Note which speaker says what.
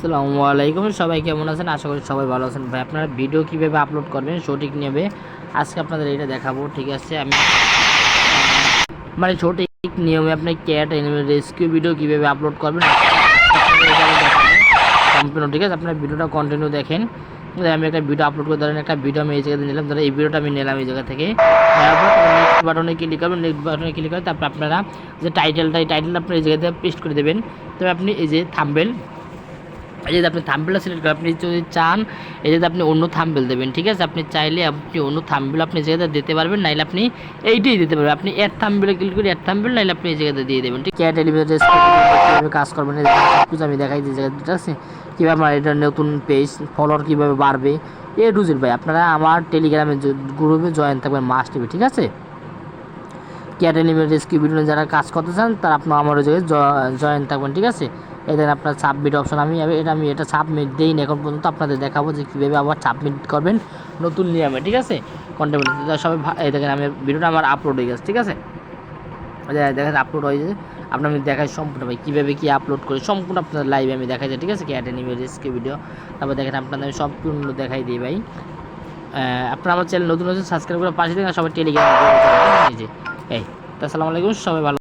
Speaker 1: আসসালামু আলাইকুম, সবাই কেমন আছেন? আশা করি সবাই ভালো আছেন। ভাই আপনারা ভিডিও কীভাবে আপলোড করবেন সঠিক নিয়মে আজকে আপনাদের এটা দেখাবো। ঠিক আছে, আমি মানে সঠিক নিয়মে আপনি ক্যাট অ্যানিমেল রেস্কিউ ভিডিও কীভাবে আপলোড করবেন সম্পূর্ণ। ঠিক আছে, আপনার ভিডিওটা কন্টিনিউ দেখেন। আমি একটা ভিডিও আপলোড করে ধরেন একটা ভিডিও আমি এই জায়গাতে নিলাম, ধরেন এই ভিডিওটা আমি নিলাম এই জায়গা থেকে। নেক্সট বাটনে ক্লিক করবেন, নেক্সট বাটনে ক্লিক করে তারপর আপনারা যে টাইটেলটা আপনি এই জায়গাতে পেস্ট করে দেবেন। তবে আপনি এই যে থাম্বনেল, এই যে আপনি থাম্বনেলটা সিলেক্ট করেন, আপনি যদি চান এই যে আপনি অন্য থাম্বনেল দেবেন। ঠিক আছে, আপনি চাইলে আপনি অন্য থাম্বনেল আপনি এই জায়গাতে দিতে পারবেন, নাইলে আপনি এইটাই দিতে পারবেন। আপনি এর থাম্বনেলে ক্লিক করে এর থাম্বনেল, নাইলে আপনি এই জায়গাতে দিয়ে দেবেন। ঠিক ক্যাট এলিভেটর কীভাবে কাজ করবেন সবকিছু আমি দেখাই দিই জায়গায়। ঠিক আছে, কীভাবে আমার এটা নতুন পেজ ফলোয়ার কীভাবে বাড়বে এ টু জেড ভাই আপনারা আমার টেলিগ্রামে গ্রুপে জয়েন থাকবেন মাস্ট টিভি। ঠিক আছে, ক্যাট অ্যানিমেল রেস্কিউ ভিডিও যারা কাজ করতে চান তারা আপনার আমার ওই জায়গায় জয়েন থাকবেন। ঠিক আছে, এই দেখেন আপনার সাবমিট অপশন, আমি এটা সাবমিট দিই না এখন পর্যন্ত, আপনাদের দেখাবো যে কীভাবে আবার সাবমিট করবেন নতুন নিয়মে। ঠিক আছে, কন্টেন্ট সবাই এই দেখেন আমি ভিডিওটা আমার আপলোড হয়ে গেছে। ঠিক আছে, দেখেন আপলোড হয়ে যায়, আপনার আমি দেখাই সম্পূর্ণ ভাই কীভাবে কী আপলোড করি সম্পূর্ণ আপনার লাইভে আমি দেখাই যাই। ঠিক আছে, ক্যাট অ্যানিমেল রেস্কিউ ভিডিও তারপর দেখেন আপনাদের আমি সম্পূর্ণ দেখাই দিই ভাই। আপনারা আমার চ্যানেল নতুন সাবস্ক্রাইব করে পাশে দেখেন, সবাই টেলিগ্রাম এই যে এই। আসসালামু আলাইকুম, সবাই ভালো।